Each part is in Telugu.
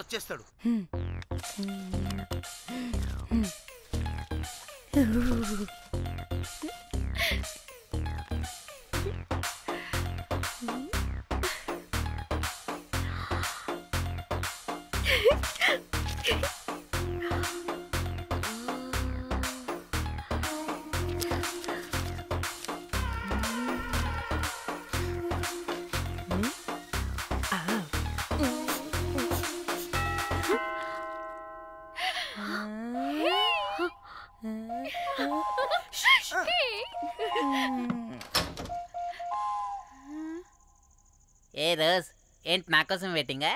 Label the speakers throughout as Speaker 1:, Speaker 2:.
Speaker 1: వచ్చేస్తాడు.
Speaker 2: ఏ రోజ్ ఏంటి నా కోసం వెయిటింగా?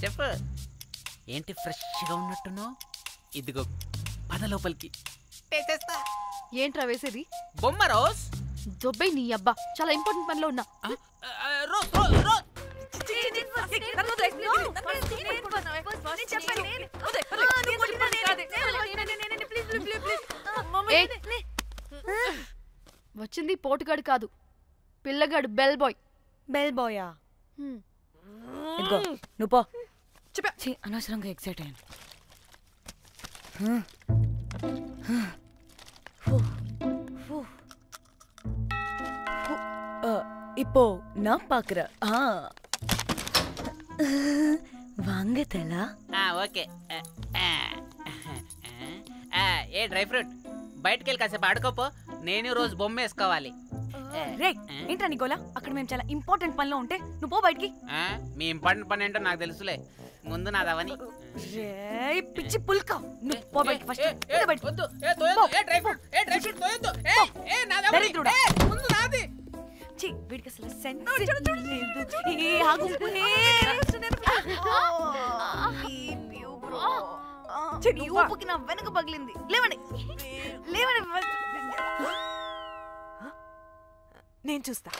Speaker 2: చెప్పు ఏంటి ఫ్రెష్గా ఉన్నట్టున్నావు? ఇదిగో పద లోపలికి తెస్తా.
Speaker 3: ఏంట్రా వేసేది?
Speaker 2: బొమ్మ రోజ్.
Speaker 3: దొబ్బై నీ అబ్బా, చాలా ఇంపార్టెంట్ పనిలో ఉన్నా.
Speaker 2: రోజ్ రోజ్ రోజ్
Speaker 3: వచ్చింది పోటుగాడు కాదు, పిల్లగాడు బెల్ బాయ్.
Speaker 4: బెల్ బాయా? ఇదిగో నువ్వు పో. అనవసరంగా ఎక్సైట్ అయ్యాను. இப்போ நான் பாக்குறேன். வாங்க தலா.
Speaker 2: ఓకే. ఏ డ్రై ఫ్రూట్ బయటకు వెళ్ళి కాసేపు ఆడుకోపో, నేను రోజు బొమ్మ వేసుకోవాలి.
Speaker 4: రే ఏంట్రా నికోలా, అక్కడ మేము చాలా ఇంపార్టెంట్ పనిలో ఉంటే నువ్వు పో బయటికి.
Speaker 2: మీ ఇంపార్టెంట్ పని ఏంటో నాకు తెలుసులే, ముందు నాదవని.
Speaker 4: పిచ్చి పుల్క, నువ్వు పో బయటికి ఫస్ట్. వీడికి అసలు సెన్స్ లేదు. ఊపుకి నా వెనక పగిలింది. లేవండి లేవండి, నేను చూస్తా.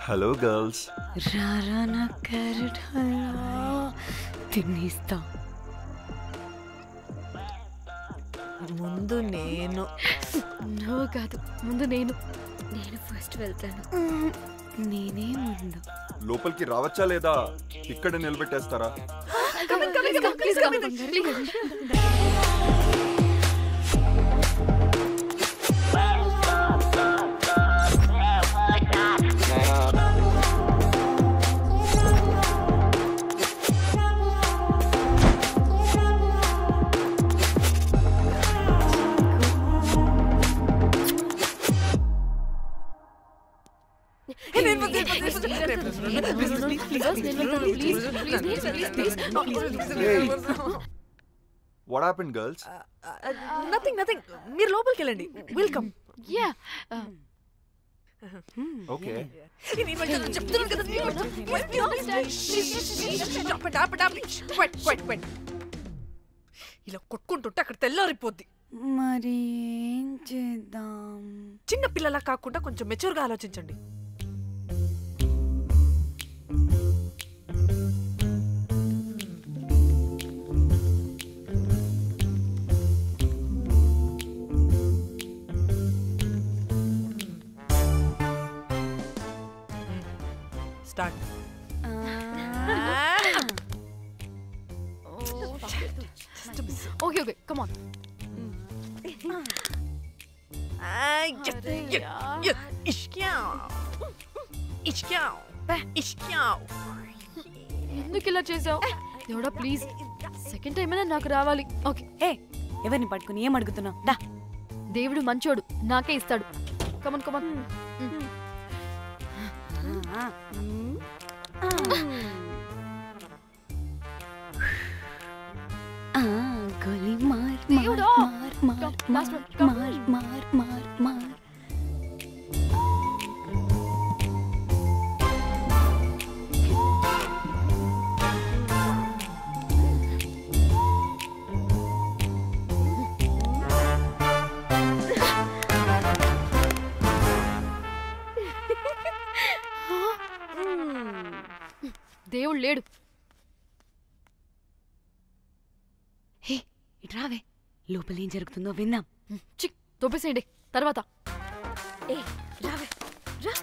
Speaker 5: Hello girls.
Speaker 4: రారా నా క్యారెట్ హల్వా తినేస్తా. ముందు నేను.
Speaker 3: నువ్వు కాదు, ముందు నేను.
Speaker 4: నేను ఫస్ట్ వెళ్తాను. నేనే ముందు.
Speaker 5: లోపలికి రావచ్చా లేదా ఇక్కడ నిలబెట్టేస్తారా? What happened, girls?
Speaker 4: Nothing. మీరు లోపలికి వెళ్ళండి. వెల్కమ్.
Speaker 3: యా.
Speaker 5: ఓకే.
Speaker 4: ఇలా కొట్టుకుంటుంటే అక్కడ తెల్లారిపోద్ది. మరి ఏం చేద్దాం? చిన్న పిల్లలా కాకుండా కొంచెం మెచ్యూర్గా ఆలోచించండి. Start.
Speaker 3: Okay, come on. ఎందుకు ఇలా చేసావు? దేవుడా ప్లీజ్, సెకండ్ టైం అయినా నాకు రావాలి. ఓకే.
Speaker 4: ఏ ఎవరిని పట్టుకుని ఏం అడుగుతున్నావు? దా,
Speaker 3: దేవుడు మంచోడు, నాకే ఇస్తాడు. Come on come on.
Speaker 4: గోలీ మార్
Speaker 3: దేవుడా.
Speaker 4: మార్ మార్ మార్ మార్ మార్ మార్.
Speaker 3: దేవుడు తమ్ముడు లేడు.
Speaker 1: హే ఇట్రావే, లోపల ఏం జరుగుతుందో విందాం.
Speaker 3: చిక్ తోపేసేయండి తర్వాత.
Speaker 1: ఏ రావే రా,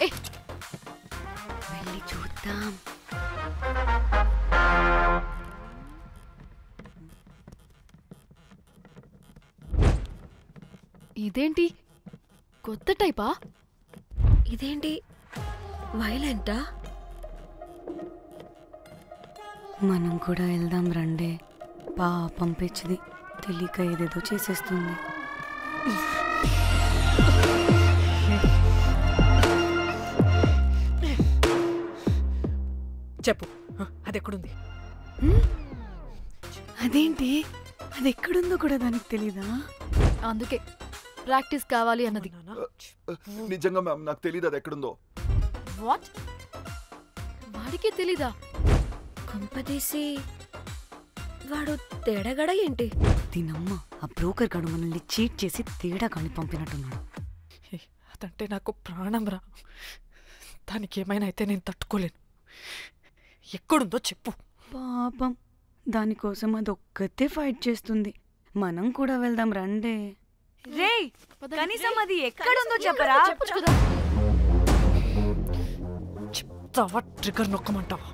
Speaker 3: ఏ
Speaker 1: వెళ్ళి చూద్దాం.
Speaker 3: ఇదేంటి కొత్త టైపా?
Speaker 1: ఇదేంటి వైలెంటా? మనం కూడా వెళ్దాం రండే. పాపం పిచ్చిది, తెలియక ఏదేదో చేసేస్తుంది.
Speaker 4: చెప్పు, అది ఎక్కడుంది?
Speaker 1: అదేంటి, అది ఎక్కడుందో కూడా దానికి తెలీదా?
Speaker 3: అందుకే ప్రాక్టీస్ కావాలి అన్నది.
Speaker 5: నిజంగా మ్యామ్ నాకు తెలియదు అది ఎక్కడుందో.
Speaker 3: వాట్? వాడికే తెలీదా?
Speaker 1: కొంపదీసి వాడు తేడాగడ ఏంటి? దీనమ్మ, ఆ బ్రోకర్ గాడు మనల్ని చీట్ చేసి తేడా కాని పంపినట్టున్నాడు.
Speaker 4: అదంటే నాకు ప్రాణం రా. దానికి ఏమైనా అయితే నేను తట్టుకోలేను. ఎక్కడుందో చెప్పు.
Speaker 1: పాపం, దానికోసం అదొక్కతే ఫైట్ చేస్తుంది. మనం కూడా వెళ్దాం రండే. రేయ్, కనీసం అది ఎక్కడుందో చెప్పరా?
Speaker 3: చెప్పొచ్చు కదా.
Speaker 4: చెప్తావా? ట్రిగర్ నొక్కమంటావా?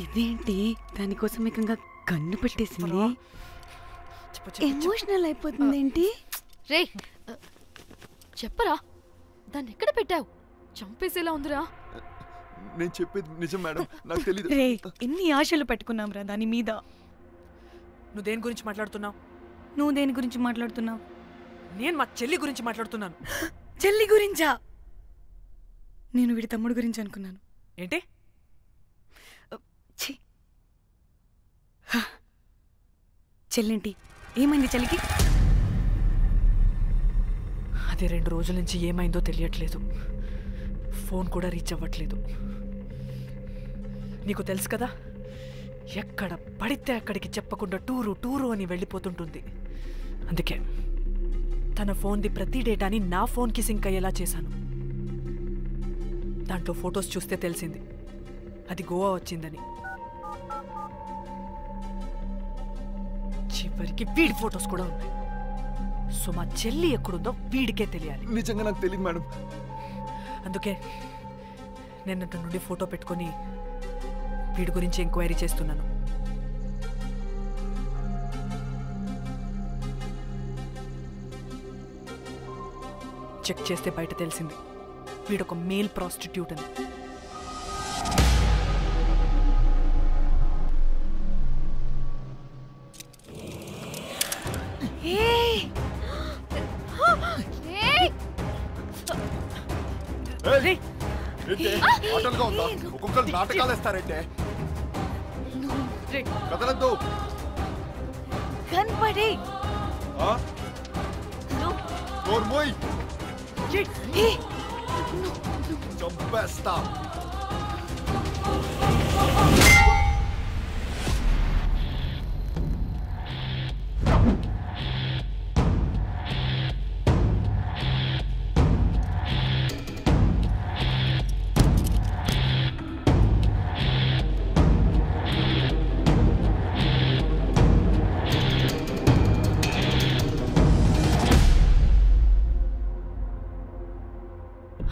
Speaker 1: ఇదేంటి, దానికోసం ఏకంగా కన్ను పెట్టేసింది. ఎమోషనల్ అయిపోతుంది ఏంటి?
Speaker 3: రే చెప్పరా, దాన్ని ఎక్కడ పెట్టావు? చంపేసేలా ఉందిరా.
Speaker 5: నేను చెప్పేది నిజం మేడం, నాకు తెలియదు.
Speaker 1: రే, ఎన్ని ఆశలు పెట్టుకున్నాం రా దాని మీద.
Speaker 4: నువ్వు దేని గురించి మాట్లాడుతున్నావు?
Speaker 1: నువ్వు దేని గురించి మాట్లాడుతున్నావు?
Speaker 4: నేను మా చెల్లి గురించి మాట్లాడుతున్నాను.
Speaker 1: చెల్లి గురించా? నేను వీడి తమ్ముడు గురించి అనుకున్నాను.
Speaker 4: ఏంటి?
Speaker 1: చెల్లింటి ఏమైంది చెల్లికి?
Speaker 4: అది 2 రోజుల నుంచి ఏమైందో తెలియట్లేదు. ఫోన్ కూడా రీచ్ అవ్వట్లేదు. నీకు తెలుసు కదా, ఎక్కడ పడితే అక్కడికి చెప్పకుండా టూరు టూరు అని వెళ్ళిపోతుంటుంది. అందుకే తన ఫోన్ది ప్రతి డేటాని నా ఫోన్కి సింక్ అయ్యేలా చేశాను. దాంట్లో ఫొటోస్ చూస్తే తెలిసింది అది గోవా వచ్చిందని. చివరికి వీడి ఫొటోస్ కూడా ఉన్నాయి. సో మా చెల్లి ఎక్కడుందో వీడికే తెలియాలి.
Speaker 5: నిజంగా నాకు తెలియదు మేడం.
Speaker 4: అందుకే నేను అటు నుండి ఫోటో పెట్టుకొని వీడి గురించి ఎంక్వైరీ చేస్తున్నాను. చెక్ చేస్తే బయట తెలిసింది వీడొక మేల్ ప్రాస్టిట్యూట్ అని.
Speaker 5: ఆటలుగా ఉందా? ఒక్కొక్కరు నాటకాలు వేస్తారంటే కదలద్దు.
Speaker 1: కనపడే
Speaker 5: చంపేస్తా.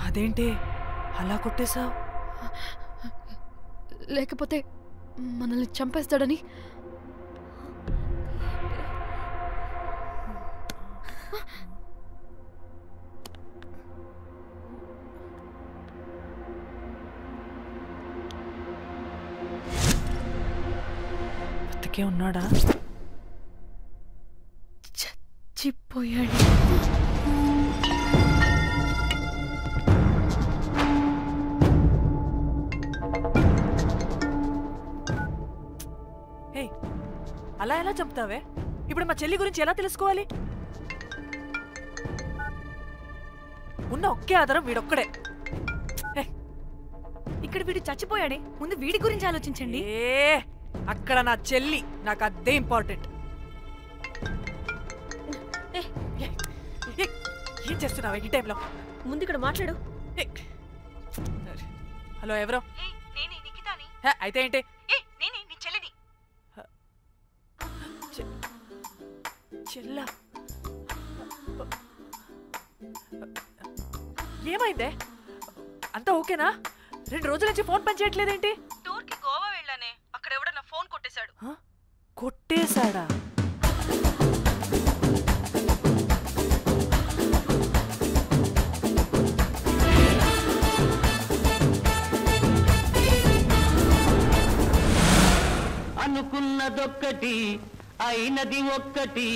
Speaker 4: అదేంటి అలా కొట్టేశావు?
Speaker 3: లేకపోతే మనల్ని చంపేస్తాడని.
Speaker 4: బతికే ఉన్నాడా?
Speaker 1: చచ్చిపోయాడు.
Speaker 4: అలా ఎలా చెప్తావే? ఇప్పుడు మా చెల్లి గురించి ఎలా తెలుసుకోవాలి? ఉన్న ఒకే ఆధారం వీడొక్కడే.
Speaker 1: ఇక్కడ వీడు చచ్చిపోయాడే, ముందు వీడి గురించి ఆలోచించండి.
Speaker 4: అక్కడ నా చెల్లి, నాకు అదే ఇంపార్టెంట్. ఏం చేస్తున్నావు ఈ టైంలో?
Speaker 6: ముందు ఇక్కడ మాట్లాడు.
Speaker 4: హలో, ఎవరో? అయితే ఏంటి? చెల్లా, ఏమైందే? అంతా ఓకేనా? 2 రోజుల నుంచి ఫోన్ పని చేయట్లేదేంటి?
Speaker 1: టూర్కి గోవా వెళ్ళానే, అక్కడ ఎవడో నా ఫోన్ కొట్టేశాడు.
Speaker 4: కొట్టేశాడా?
Speaker 7: అనుకున్నదొక్కటి అయినది ఒక్కటి,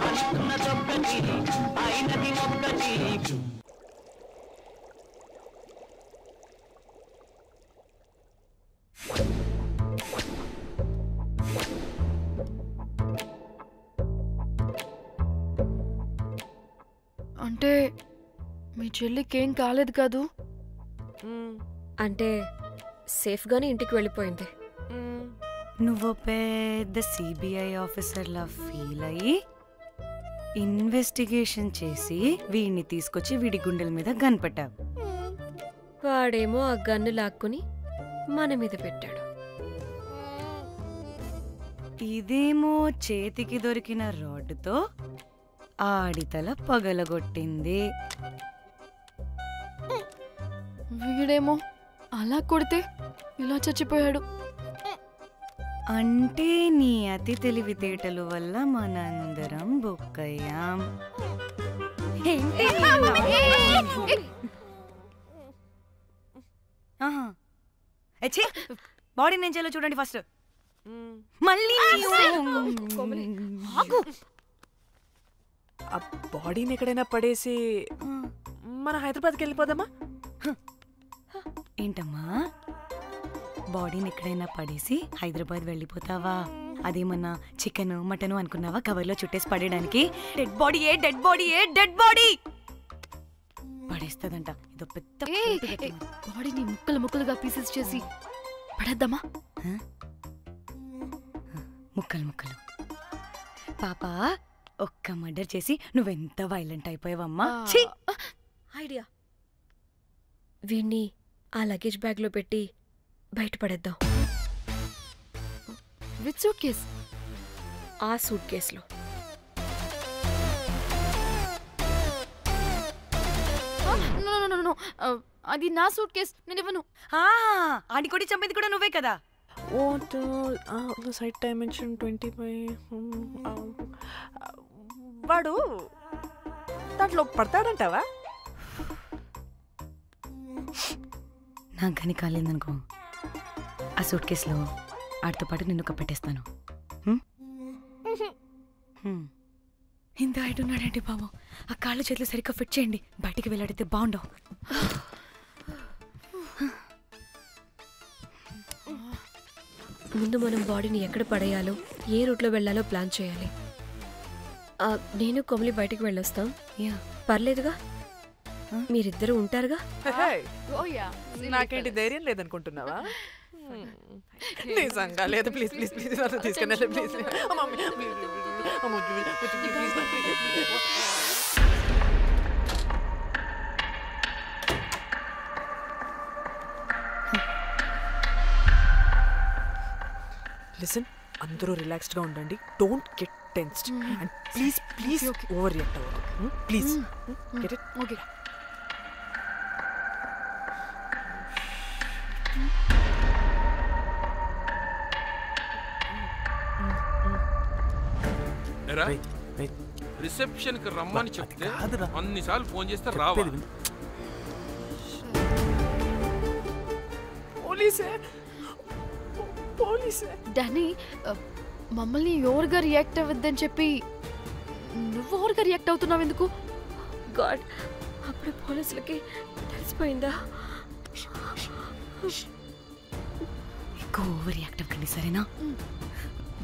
Speaker 7: అనుకున్నదొక్కటి అయినది ఒక్కటి.
Speaker 3: అంటే మీ చెల్లికేం కాలేదు కాదు?
Speaker 6: అంటే సేఫ్గానే ఇంటికి వెళ్ళిపోయింది.
Speaker 1: నువ్వు పెద్ద సిబిఐ ఆఫీసర్లా ఫీల్ అయ్యి ఇన్వెస్టిగేషన్ చేసి వీడిని తీసుకొచ్చి వీడి గుండెల మీద కనిపెట్టావు.
Speaker 6: వాడేమో ఆ గన్ను లాక్కుని మన మీద పెట్టాడు.
Speaker 1: ఇదేమో చేతికి దొరికిన రాడ్డుతో ఆడితల పగలగొట్టింది.
Speaker 3: వీడేమో అలా కొడితే ఇలా చచ్చిపోయాడు.
Speaker 1: అంటే నీ అతి తెలివితేటలు వల్ల మనందరం బొక్కయ్యాం. బాడీ నేను చేయాలో చూడండి ఫస్ట్. మళ్ళీ
Speaker 4: ఆ బాడీని ఎక్కడైనా పడేసి మన హైదరాబాద్కి వెళ్ళిపోదామా?
Speaker 1: ఏంటమ్మా, బాడీని ఎక్కడైనా పడేసి హైదరాబాద్ వెళ్ళిపోతావా? అదేమన్నా చికెన్ మటన్ అనుకున్నావా కవర్లో చుట్టేసి పడేయడానికి? డెడ్ బాడీ ఏ డెడ్ బాడీ ఏ డెడ్ బాడీ పడేస్తుందంట. ఇదో పెద్ద
Speaker 3: బాడీని ముక్కలు ముక్కలుగా పీసెస్ చేసి పడేద్దామా?
Speaker 1: ముక్కలు ముక్కలు. పాప, ఒక్క మర్డర్ చేసి నువ్వెంత వైలెంట్ అయిపోయావమ్మా.
Speaker 6: ఐడియా, వీణ్ణి ఆ లగేజ్ బ్యాగ్లో పెట్టి బయటపడేద్దాం.
Speaker 3: With suitcase?
Speaker 6: ఆ సూట్ కేసులో.
Speaker 3: అది నా సూట్ కేస్, నేను ఇవ్వను.
Speaker 1: ఆడి కొడి చంపేది కూడా నువ్వే కదా.
Speaker 4: Site dimension 25. వాడు దాంట్లో పడతాడంటావా?
Speaker 1: నాకు కానీ కాలేదనుకో, ఆ సూట్ కేసులో ఆడితో పాటు నిన్ను కప్పెట్టేస్తాను. ఇంత హైట్ ఉన్నాడంటే బాబు, ఆ కాళ్ళు చేతులు సరిగ్గా ఫిట్ చేయండి, బయటికి వెళ్ళాడితే బాగుండవు.
Speaker 6: ముందు మనం బాడీని ఎక్కడ పడేయాలో, ఏ రూట్లో వెళ్ళాలో ప్లాన్ చేయాలి. నేను కొమలి బయటికి వెళ్ళొస్తాం. పర్లేదుగా? మీరిద్దరూ ఉంటారుగా?
Speaker 4: నాకేంటి ధైర్యం లేదనుకుంటున్నావా? నిజంగా లేదు. ప్లీజ్ ప్లీజ్ ప్లీజ్ తీసుకెళ్ళండి ప్లీజ్. లిసన్, అందరూ రిలాక్స్డ్గా ఉండండి. Don't get tensed and please please overreact అవ్వదు. Please get it?
Speaker 3: Okay.
Speaker 8: Reception కి రమ్మని చెప్తే అన్నిసార్లు ఫోన్ చేస్తే రావా?
Speaker 4: పోలీసే.
Speaker 3: డానీ, మమ్మల్ని ఎవరుగా రియాక్ట్ అవ్వద్దని చెప్పి నువ్వు ఎవరుగా రియాక్ట్ అవుతున్నావు ఎందుకు?
Speaker 6: గాడ్, అప్పుడు పోలీసులకి తెలిసిపోయిందా?
Speaker 1: ఎక్కువ ఓవర్ రియాక్ట్ అవ్వకండి, సరేనా?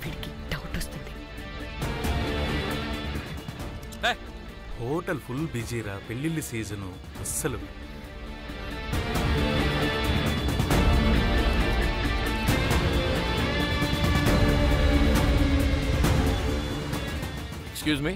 Speaker 1: వీడికి డౌట్ వస్తుంది.
Speaker 9: హోటల్ ఫుల్ బిజీరా, పెళ్ళిళ్ళ సీజను అస్సలు.
Speaker 8: एक्सक्यूज मी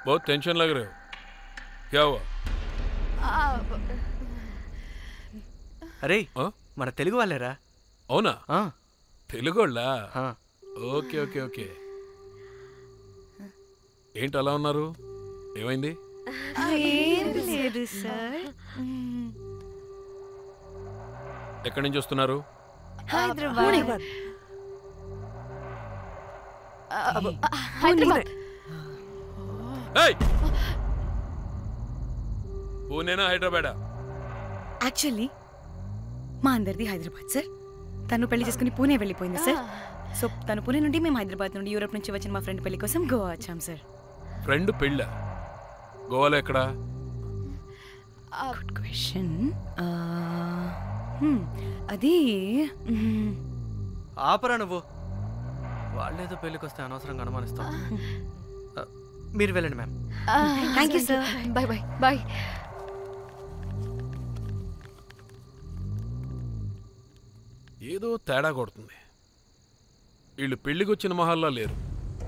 Speaker 8: बहुत टेंशन लग रहे हो, क्या हुआ?
Speaker 10: అరే మన తెలుగు వాళ్ళేరా?
Speaker 8: అవునా? తెలుగోళ్ళా? Okay okay okay. ఏంటి అలా ఉన్నారు? ఏమైంది?
Speaker 1: లేదు సార్.
Speaker 8: ఎక్కడి నుంచి వస్తున్నారు?
Speaker 1: హైదరాబాద్.
Speaker 8: పూణేనా హైదరాబాదా?
Speaker 1: యాక్చువల్లీ మా అందరిది హైదరాబాద్ సార్. తను పెళ్లి చేసుకుని పూణే వెళ్ళిపోయింది సార్. సో తను పూణే నుండి మేము హైదరాబాద్ నుండి యూరోప్ నుంచి వచ్చిన మా ఫ్రెండ్ పెళ్లి కోసం గోవా వచ్చాం సార్.
Speaker 8: ఫ్రెండ్ పెళ్ళ గోవాలో ఎక్కడా?
Speaker 1: Good question. అది
Speaker 10: ఆపరా నువ్వు. వాళ్ళేదో పెళ్ళికి వస్తే అనవసరంగా అనుమానిస్తాం. మీరు వెళ్ళండి ma'am.
Speaker 1: Thank you sir.
Speaker 3: Bye bye bye.
Speaker 8: ఏదో తేడా కొడుతుంది. వీళ్ళు పెళ్లికి వచ్చిన మహల్లా లేరు.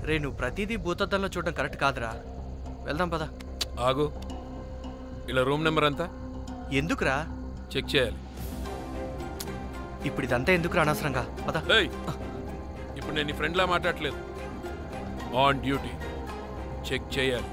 Speaker 10: రే నువ్వు ప్రతిదీ భూతద్దంలో చూడడం కరెక్ట్ కాదురా. వెళ్దాం పదా.
Speaker 8: ఆగు. ఇలా రూమ్ నెంబర్ ఎంత?
Speaker 10: ఎందుకురా?
Speaker 8: చెక్ చేయాలి.
Speaker 10: ఇప్పుడు ఇదంతా ఎందుకురా అనవసరంగా? పదా.
Speaker 8: ఇప్పుడు నేను నీ ఫ్రెండ్లా మాట్లాడలేదు. ఆన్ డ్యూటీ చెక్ చేయాలి.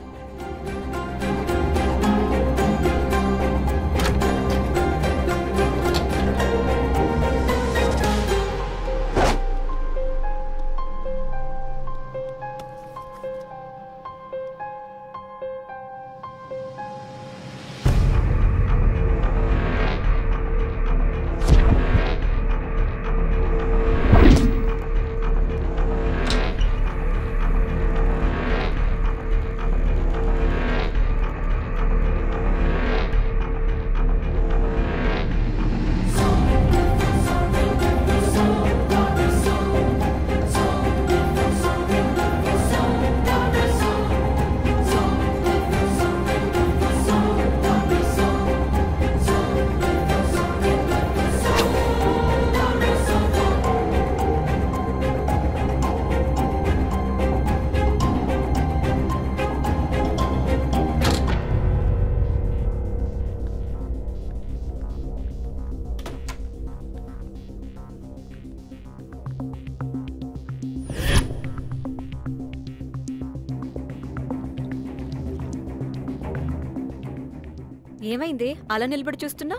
Speaker 6: ఏమైంది అలా నిలబడి చూస్తున్నా?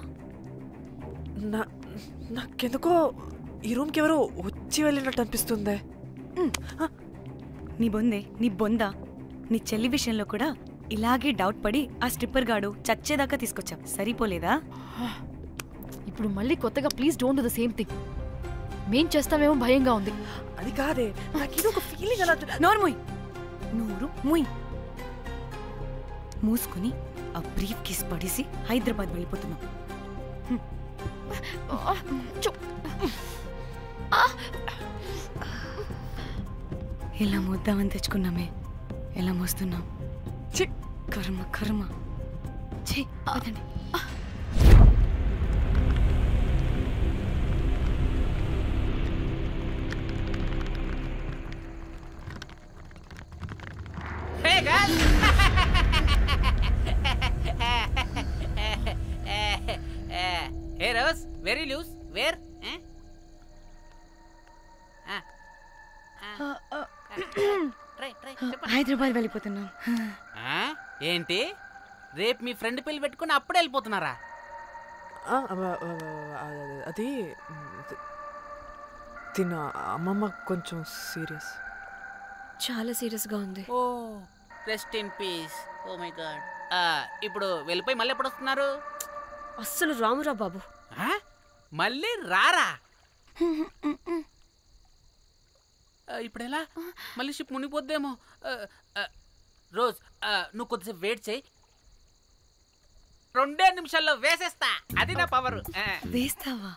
Speaker 4: నాకెందుకో ఈ రూమ్కి ఎవరో వచ్చి వెళ్ళినట్టు అనిపిస్తుంది.
Speaker 1: నీ బొందే, నీ బొందా, నీ చెల్లి విషయంలో కూడా ఇలాగే డౌట్ పడి ఆ స్ట్రిప్పర్ గాడు చచ్చేదాకా తీసుకొచ్చాం. సరిపోలేదా?
Speaker 3: ఇప్పుడు మళ్ళీ కొత్తగా please don't do the same thing. మేం చేస్తామేమో భయంగా ఉంది.
Speaker 4: అది కాదే, నాకు ఒక ఫీలింగ్ అలా.
Speaker 1: నోరు ముయ్, నోరు ముయ్. మూసుకుని ఆ బ్రీఫ్ కేస్ పడేసి హైదరాబాద్ వెళ్ళిపోతున్నాం. ఇలా మోద్దామని తెచ్చుకున్నామే, ఎలా మోస్తున్నాం. కర్మ కర్మ. అదండి.
Speaker 2: Hey Rose, very loose. Where?
Speaker 1: Hyderabad వెళ్ళిపోతున్నాం.
Speaker 2: ఏంటి రేపు మీ ఫ్రెండ్ పెళ్లి పెట్టుకుని అప్పుడే వెళ్ళిపోతున్నారా?
Speaker 4: అది తిన్న అమ్మమ్మ కొంచెం సీరియస్,
Speaker 6: చాలా సీరియస్గా ఉంది.
Speaker 2: Oh rest in peace. Oh my god. ఇప్పుడు వెళ్ళిపోయి మళ్ళీ ఎప్పుడు వస్తున్నారు?
Speaker 6: అస్సలు రామురా బాబు.
Speaker 2: మళ్ళీ రారా? ఇప్పుడు ఎలా? మళ్ళీ షిప్ మునిగిపోద్దేమో. రోజ్ నువ్వు కొద్దిసేపు వెయిట్ చేయి, 2 నిమిషాల్లో వేసేస్తా. అది నా పవర్.
Speaker 1: వేస్తావా?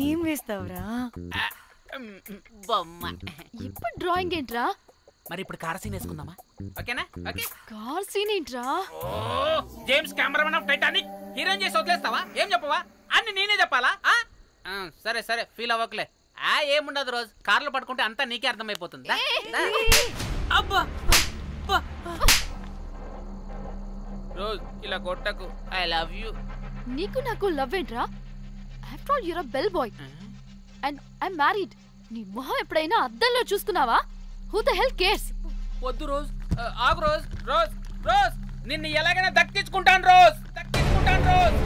Speaker 1: ఏం వేస్తావురా?
Speaker 2: బొమ్మ.
Speaker 3: ఇప్పుడు డ్రాయింగ్ ఏంట్రా?
Speaker 2: మరి ఇప్పుడు కార్ సీన్ వేసుకుందామా? ఓకేనా? ఓకే.
Speaker 3: కార్ సీన్ ఏంట్రా?
Speaker 2: James Cameron of Titanic heroine చేసి వదిలేస్తావా? ఏం చెప్పవా? అన్ని నేనే చెప్పాలా? సరే సరే, ఫీల్ అవ్వకలే. ఏముండదు రోజు, కార్లో పట్టుకుంటే అంతా నీకే అర్థమైపోతుంది. అబ్బా రోజ్ ఇలా కొట్టకు. I love you.
Speaker 3: నీకు నాకు లవ్ ఏంట్రా? After all you're a bell boy and I married. నీ మొహం ఎప్పుడైనా అద్దంలో చూసుకున్నావా? Who the hell cares?
Speaker 2: వద్దు రోజ్, ఆగు రోజ్. రోజ్ రోజ్ నిన్ను ఎలాగైనా దక్కించుకుంటాను రోజ్, దక్కించుకుంటాను రోజ్.